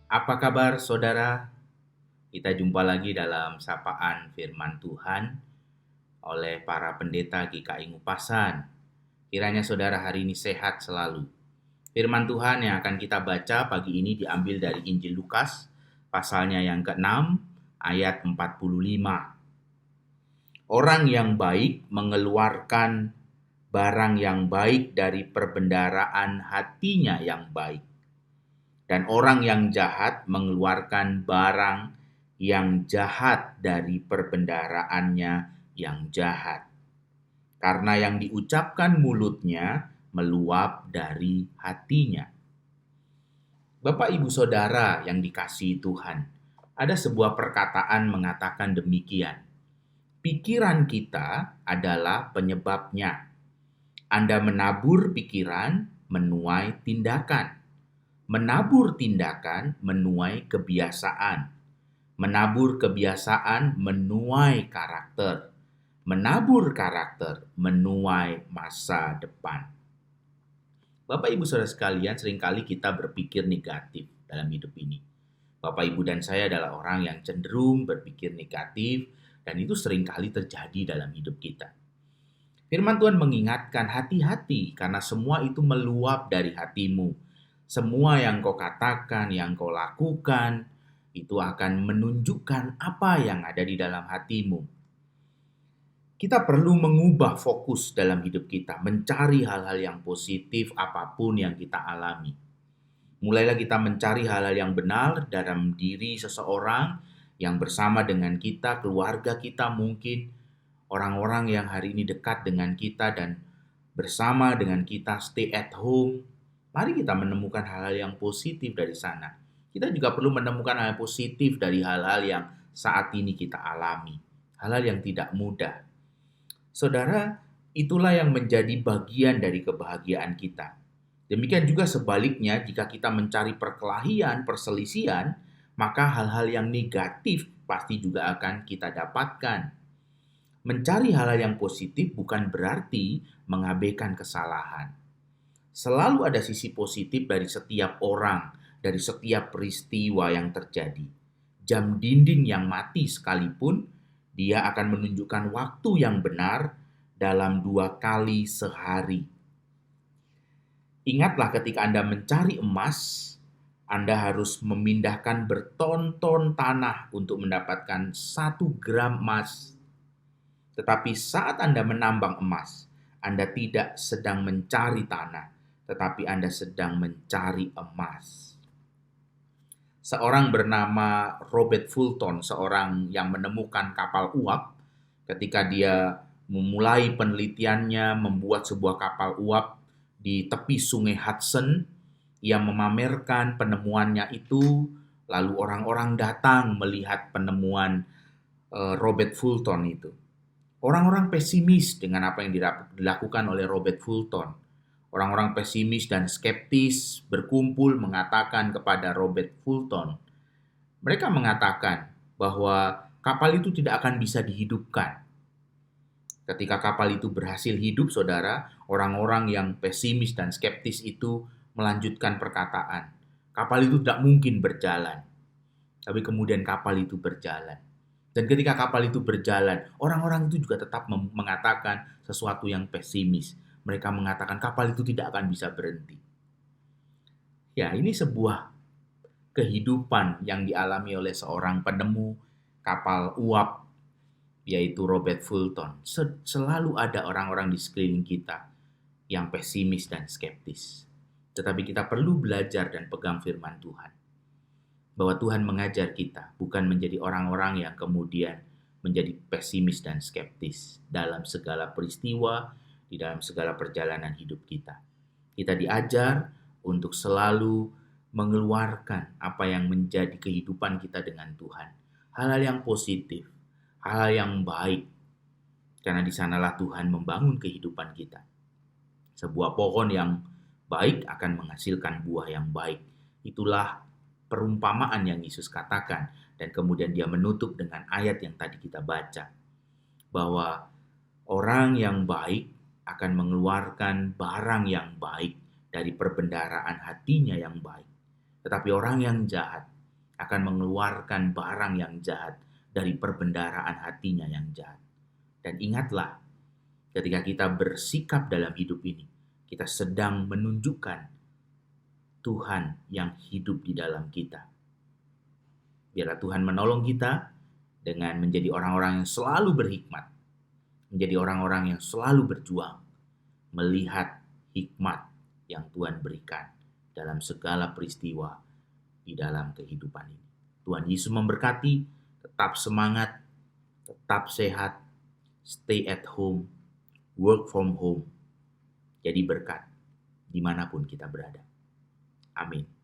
Apa kabar saudara? Kita jumpa lagi dalam sapaan firman Tuhan oleh para pendeta GKI Ngupasan. Kiranya saudara hari ini sehat selalu. Firman Tuhan yang akan kita baca pagi ini diambil dari Injil Lukas, pasalnya yang ke-6, ayat 45. Orang yang baik mengeluarkan barang yang baik dari perbendaharaan hatinya yang baik. Dan orang yang jahat mengeluarkan barang yang jahat dari perbendaharaannya yang jahat. Karena yang diucapkan mulutnya meluap dari hatinya. Bapak ibu saudara yang dikasihi Tuhan, ada sebuah perkataan mengatakan demikian. Pikiran kita adalah penyebabnya. Anda menabur pikiran, menuai tindakan. Menabur tindakan, menuai kebiasaan. Menabur kebiasaan, menuai karakter. Menabur karakter, menuai masa depan. Bapak Ibu Saudara sekalian, seringkali kita berpikir negatif dalam hidup ini. Bapak Ibu dan saya adalah orang yang cenderung berpikir negatif, dan itu seringkali terjadi dalam hidup kita. Firman Tuhan mengingatkan hati-hati karena semua itu meluap dari hatimu. Semua yang kau katakan, yang kau lakukan, itu akan menunjukkan apa yang ada di dalam hatimu. Kita perlu mengubah fokus dalam hidup kita, mencari hal-hal yang positif apapun yang kita alami. Mulailah kita mencari hal-hal yang benar dalam diri seseorang yang bersama dengan kita, keluarga kita mungkin, orang-orang yang hari ini dekat dengan kita dan bersama dengan kita stay at home. Mari kita menemukan hal-hal yang positif dari sana. Kita juga perlu menemukan hal positif dari hal-hal yang saat ini kita alami. Hal-hal yang tidak mudah. Saudara, itulah yang menjadi bagian dari kebahagiaan kita. Demikian juga sebaliknya, jika kita mencari perkelahian, perselisihan, maka hal-hal yang negatif pasti juga akan kita dapatkan. Mencari hal-hal yang positif bukan berarti mengabaikan kesalahan. Selalu ada sisi positif dari setiap orang, dari setiap peristiwa yang terjadi. Jam dinding yang mati sekalipun, dia akan menunjukkan waktu yang benar dalam 2 kali sehari. Ingatlah ketika Anda mencari emas, Anda harus memindahkan berton-ton tanah untuk mendapatkan 1 gram emas. Tetapi saat Anda menambang emas, Anda tidak sedang mencari tanah, tetapi Anda sedang mencari emas. Seorang bernama Robert Fulton, seorang yang menemukan kapal uap, ketika dia memulai penelitiannya membuat sebuah kapal uap di tepi sungai Hudson, ia memamerkan penemuannya itu, lalu orang-orang datang melihat penemuan Robert Fulton itu. Orang-orang pesimis dengan apa yang dilakukan oleh Robert Fulton. Orang-orang pesimis dan skeptis berkumpul mengatakan kepada Robert Fulton. Mereka mengatakan bahwa kapal itu tidak akan bisa dihidupkan. Ketika kapal itu berhasil hidup, saudara, orang-orang yang pesimis dan skeptis itu melanjutkan perkataan. Kapal itu tidak mungkin berjalan. Tapi kemudian kapal itu berjalan. Dan ketika kapal itu berjalan, orang-orang itu juga tetap mengatakan sesuatu yang pesimis. Mereka mengatakan kapal itu tidak akan bisa berhenti. Ya, ini sebuah kehidupan yang dialami oleh seorang penemu kapal uap, yaitu Robert Fulton. Selalu ada orang-orang di sekeliling kita yang pesimis dan skeptis. Tetapi kita perlu belajar dan pegang firman Tuhan. Bahwa Tuhan mengajar kita bukan menjadi orang-orang yang kemudian menjadi pesimis dan skeptis dalam segala peristiwa, di dalam segala perjalanan hidup kita. Kita diajar untuk selalu mengeluarkan apa yang menjadi kehidupan kita dengan Tuhan. Hal-hal yang positif, hal-hal yang baik, karena di sanalah Tuhan membangun kehidupan kita. Sebuah pohon yang baik akan menghasilkan buah yang baik. Itulah perumpamaan yang Yesus katakan, dan kemudian dia menutup dengan ayat yang tadi kita baca, bahwa orang yang baik akan mengeluarkan barang yang baik dari perbendaharaan hatinya yang baik. Tetapi orang yang jahat akan mengeluarkan barang yang jahat dari perbendaharaan hatinya yang jahat. Dan ingatlah, ketika kita bersikap dalam hidup ini, kita sedang menunjukkan Tuhan yang hidup di dalam kita. Biarlah Tuhan menolong kita dengan menjadi orang-orang yang selalu berhikmat, menjadi orang-orang yang selalu berjuang, melihat hikmat yang Tuhan berikan dalam segala peristiwa di dalam kehidupan ini. Tuhan Yesus memberkati, tetap semangat, tetap sehat, stay at home, work from home, jadi berkat dimanapun kita berada. Amin.